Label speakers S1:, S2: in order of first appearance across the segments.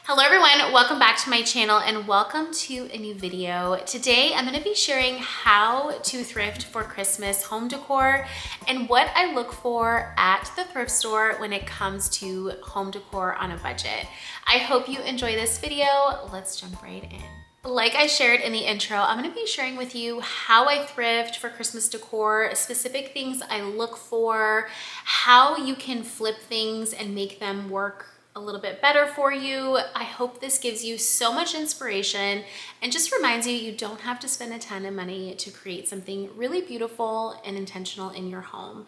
S1: Hello everyone, welcome back to my channel and welcome to a new video. Today I'm going to be sharing how to thrift for Christmas home decor and what I look for at the thrift store when it comes to home decor on a budget. I hope you enjoy this video. Let's jump right in. Like I shared in the intro, I'm going to be sharing with you how I thrift for Christmas decor, specific things I look for, how you can flip things and make them work a little bit better for you. I hope this gives you so much inspiration and just reminds you don't have to spend a ton of money to create something really beautiful and intentional in your home.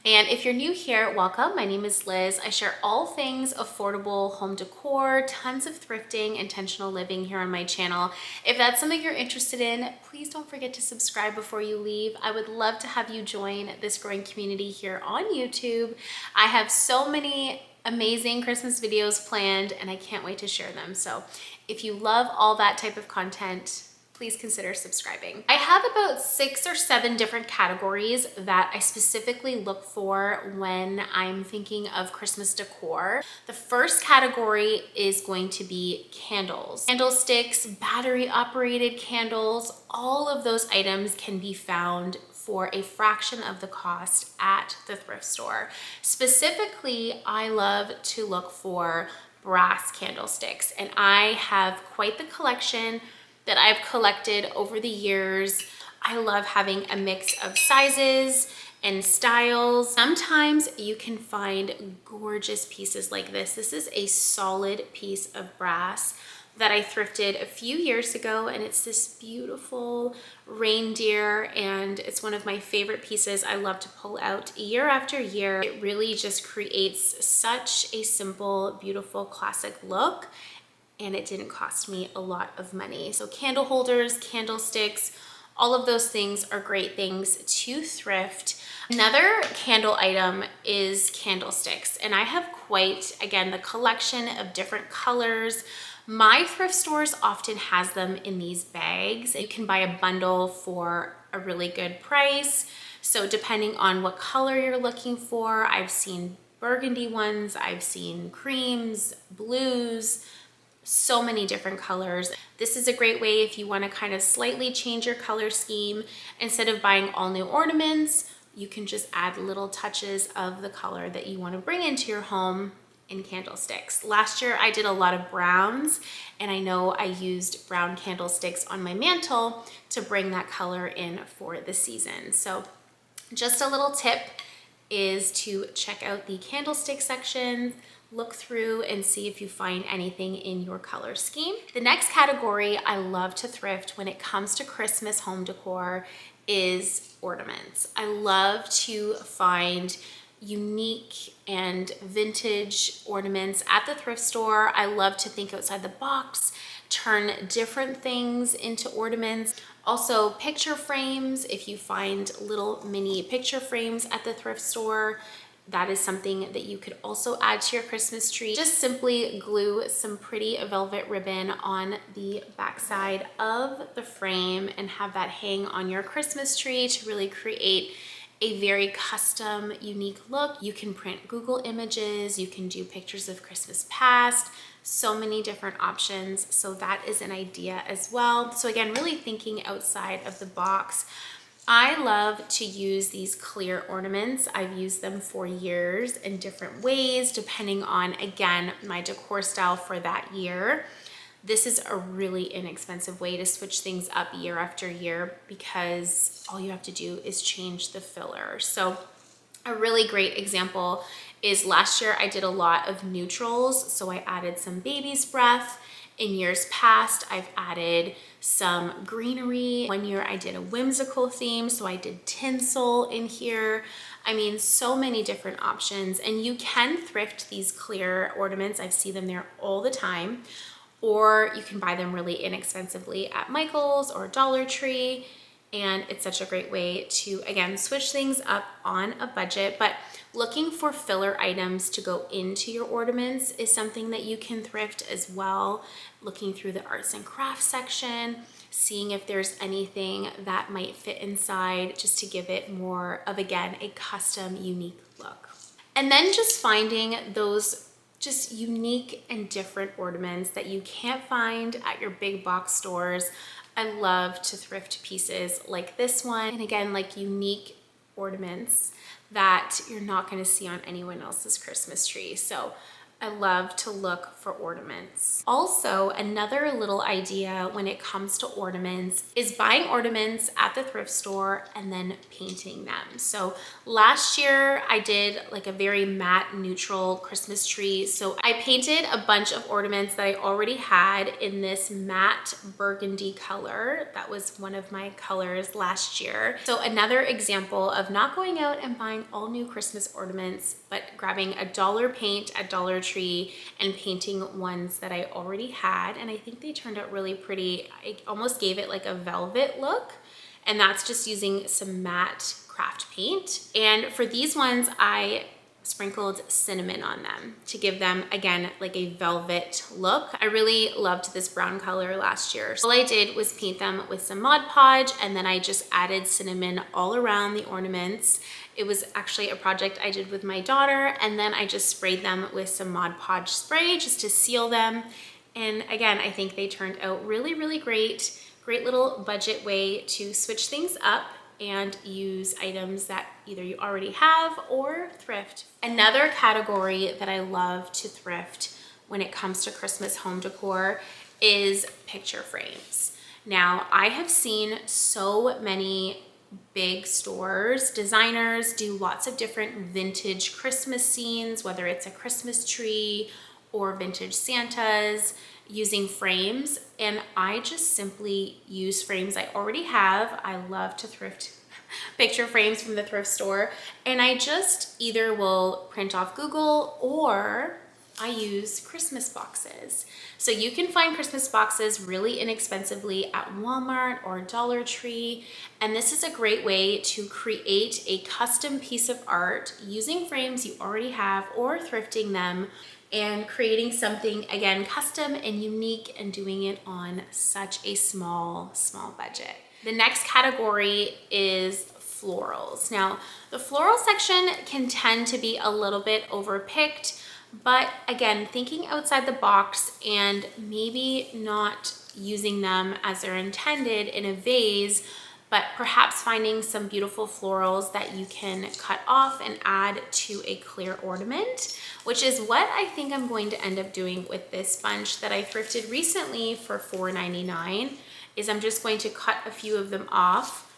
S1: And if you're new here, welcome. My name is Liz. I share all things affordable home decor, tons of thrifting, intentional living here on my channel. If that's something you're interested in, please don't forget to subscribe before you leave. I would love to have you join this growing community here on YouTube. I have so many amazing Christmas videos planned and I can't wait to share them. So if you love all that type of content, please consider subscribing. I have about 6 or 7 different categories that I specifically look for when I'm thinking of Christmas decor. The first category is going to be candles. Candlesticks, battery operated candles, all of those items can be found for a fraction of the cost at the thrift store. Specifically, I love to look for brass candlesticks, and I have quite the collection that I've collected over the years. I love having a mix of sizes and styles. Sometimes you can find gorgeous pieces like this. This is a solid piece of brass that I thrifted a few years ago, and it's this beautiful reindeer, and it's one of my favorite pieces I love to pull out year after year. It really just creates such a simple, beautiful, classic look, and it didn't cost me a lot of money. So candle holders, candlesticks, all of those things are great things to thrift. Another candle item is candlesticks, and I have quite, again, the collection of different colors. My thrift stores often has them in these bags. You can buy a bundle for a really good price. So depending on what color you're looking for, I've seen burgundy ones, I've seen creams, blues, so many different colors. This is a great way if you want to kind of slightly change your color scheme. Instead of buying all new ornaments, you can just add little touches of the color that you want to bring into your home in candlesticks. Last year I did a lot of browns, and I know I used brown candlesticks on my mantle to bring that color in for the season. So just a little tip is to check out the candlestick section, look through and see if you find anything in your color scheme. The next category I love to thrift when it comes to Christmas home decor is ornaments. I love to find unique and vintage ornaments at the thrift store. I love to think outside the box, turn different things into ornaments. Also picture frames. If you find little mini picture frames at the thrift store, that is something that you could also add to your Christmas tree. Just simply glue some pretty velvet ribbon on the backside of the frame and have that hang on your Christmas tree to really create a very custom, unique look. You can print Google images, you can do pictures of Christmas past, so many different options. So that is an idea as well. So again, really thinking outside of the box. I love to use these clear ornaments. I've used them for years in different ways, depending on, again, my decor style for that year. This is a really inexpensive way to switch things up year after year because all you have to do is change the filler. So a really great example is last year I did a lot of neutrals. So I added some baby's breath. In years past, I've added some greenery. One year I did a whimsical theme, so I did tinsel in here. I mean, so many different options, and you can thrift these clear ornaments. I see them there all the time, or you can buy them really inexpensively at Michael's or Dollar Tree. And it's such a great way to, again, switch things up on a budget. But looking for filler items to go into your ornaments is something that you can thrift as well. Looking through the arts and crafts section, seeing if there's anything that might fit inside just to give it more of, again, a custom, unique look. And then just finding those just unique and different ornaments that you can't find at your big box stores. I love to thrift pieces like this one. And again, like unique ornaments that you're not going to see on anyone else's Christmas tree. So I love to look for ornaments. Also, another little idea when it comes to ornaments is buying ornaments at the thrift store and then painting them. So last year I did like a very matte neutral Christmas tree. So I painted a bunch of ornaments that I already had in this matte burgundy color. That was one of my colors last year. So another example of not going out and buying all new Christmas ornaments, but grabbing a dollar paint at Dollar Tree and painting ones that I already had. And I think they turned out really pretty. I almost gave it like a velvet look, and that's just using some matte craft paint. And for these ones, I sprinkled cinnamon on them to give them, again, like a velvet look. I really loved this brown color last year. So all I did was paint them with some Mod Podge, and then I just added cinnamon all around the ornaments. It was actually a project I did with my daughter, and then I just sprayed them with some Mod Podge spray just to seal them. And again, I think they turned out really, really great. Great little budget way to switch things up and use items that either you already have or thrift. Another category that I love to thrift when it comes to Christmas home decor is picture frames. Now, I have seen so many big stores, designers do lots of different vintage Christmas scenes, whether it's a Christmas tree or vintage Santas, using frames. And I just simply use frames I already have. I love to thrift picture frames from the thrift store, and I just either will print off Google or I use Christmas boxes. So you can find Christmas boxes really inexpensively at Walmart or Dollar Tree. And this is a great way to create a custom piece of art using frames you already have or thrifting them and creating something, again, custom and unique, and doing it on such a small budget. The next category is florals. Now, the floral section can tend to be a little bit overpicked, but again, thinking outside the box and maybe not using them as they're intended in a vase, but perhaps finding some beautiful florals that you can cut off and add to a clear ornament, which is what I think I'm going to end up doing with this bunch that I thrifted recently for $4.99. Is I'm just going to cut a few of them off,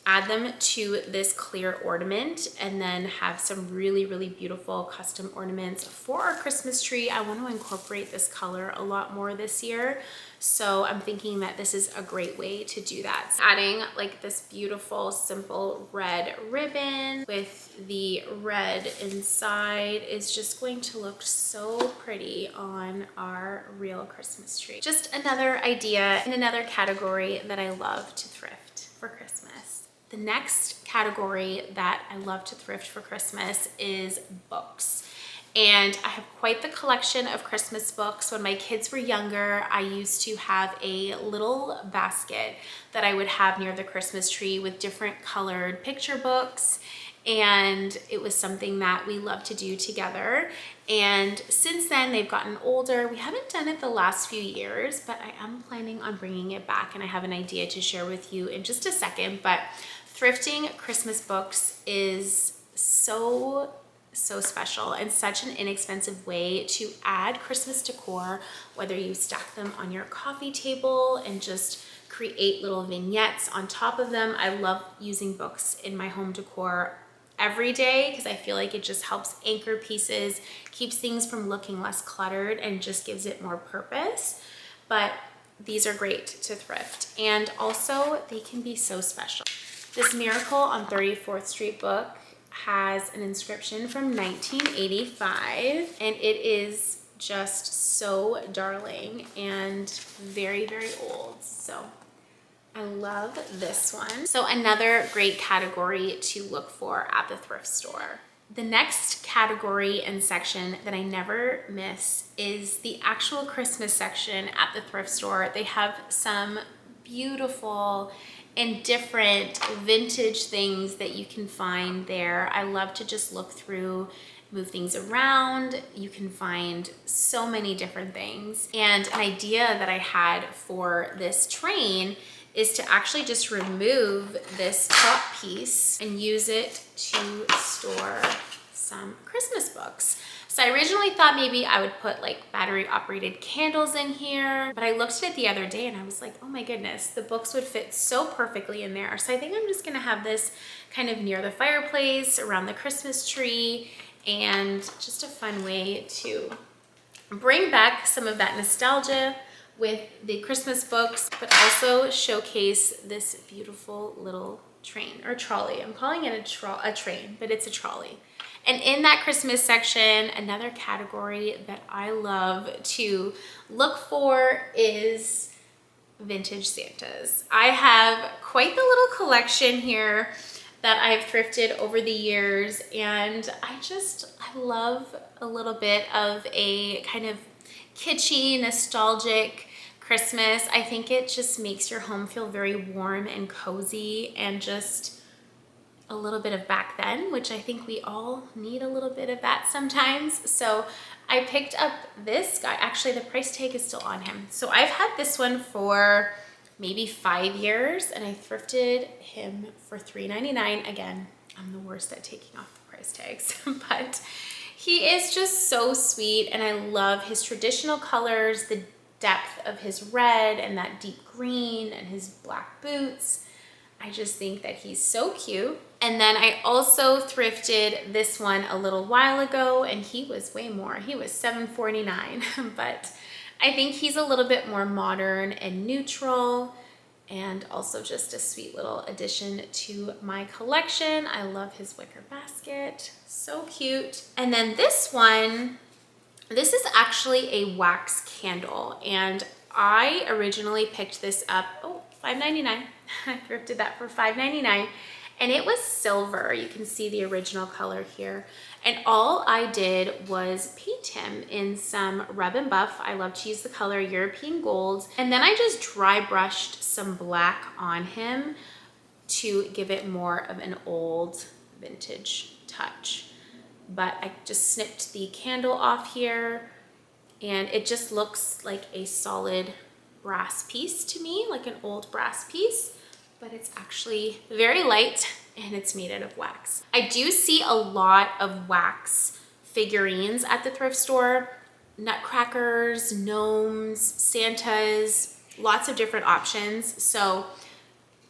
S1: add them to this clear ornament, and then have some really, really beautiful custom ornaments for our Christmas tree. I want to incorporate this color a lot more this year, so I'm thinking that this is a great way to do that. So adding like this beautiful, simple red ribbon with the red inside is just going to look so pretty on our real Christmas tree. Just another idea in another category that I love to thrift for Christmas. The next category that I love to thrift for Christmas is books. And I have quite the collection of Christmas books. When my kids were younger, I used to have a little basket that I would have near the Christmas tree with different colored picture books. And it was something that we loved to do together. And since then, they've gotten older. We haven't done it the last few years, but I am planning on bringing it back, and I have an idea to share with you in just a second. But thrifting Christmas books is so special and such an inexpensive way to add Christmas decor, whether you stack them on your coffee table and just create little vignettes on top of them. I love using books in my home decor every day because I feel like it just helps anchor pieces, keeps things from looking less cluttered, and just gives it more purpose. But these are great to thrift, and also they can be so special. This Miracle on 34th Street book has an inscription from 1985, and it is just so darling and very, very old. So I love this one. So another great category to look for at the thrift store. The next category and section that I never miss is the actual Christmas section at the thrift store. They have some beautiful and different vintage things that you can find there. I love to just look through move things around. You can find so many different things. And an idea that I had for this train is to actually just remove this top piece and use it to store some Christmas books. So I originally thought maybe I would put like battery operated candles in here, but I looked at it the other day and I was like, oh my goodness, the books would fit so perfectly in there. So I think I'm just gonna have this kind of near the fireplace, around the Christmas tree, and just a fun way to bring back some of that nostalgia with the Christmas books, but also showcase this beautiful little train or trolley. I'm calling it a train, but it's a trolley. And in that Christmas section, another category that I love to look for is vintage Santas. I have quite the little collection here that I've thrifted over the years, and I love a little bit of a kind of kitschy, nostalgic Christmas. I think it just makes your home feel very warm and cozy, and just a little bit of back then, which I think we all need a little bit of that sometimes. So I picked up this guy. Actually, the price tag is still on him. So I've had this one for maybe 5 years, and I thrifted him for $3.99. Again, I'm the worst at taking off the price tags, but he is just so sweet, and I love his traditional colors, the depth of his red and that deep green, and his black boots. I just think that he's so cute. And then I also thrifted this one a little while ago, and he was way more. He was $7.49, but I think he's a little bit more modern and neutral, and also just a sweet little addition to my collection. I love his wicker basket, so cute. And then this one, this is actually a wax candle, and I originally picked this up, $5.99. I thrifted that for $5.99, and it was silver. You can see the original color here. And all I did was paint him in some rub and buff. I love to use the color European Gold. And then I just dry brushed some black on him to give it more of an old vintage touch. But I just snipped the candle off here, and it just looks like a solid brass piece to me, like an old brass piece, but it's actually very light and it's made out of wax. I do see a lot of wax figurines at the thrift store, nutcrackers, gnomes, Santas, lots of different options. So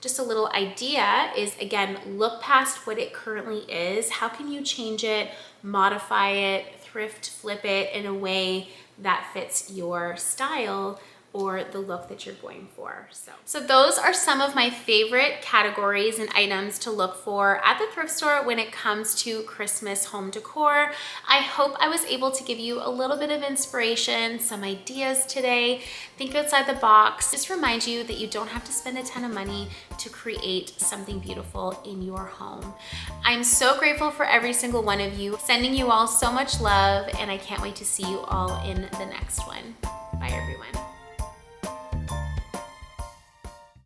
S1: just a little idea is, again, look past what it currently is. How can you change it, modify it, thrift, flip it in a way that fits your style or the look that you're going for. So those are some of my favorite categories and items to look for at the thrift store when it comes to Christmas home decor. I hope I was able to give you a little bit of inspiration, some ideas today. Think outside the box. Just remind you that you don't have to spend a ton of money to create something beautiful in your home. I'm so grateful for every single one of you, sending you all so much love, and I can't wait to see you all in the next one. Bye, everyone.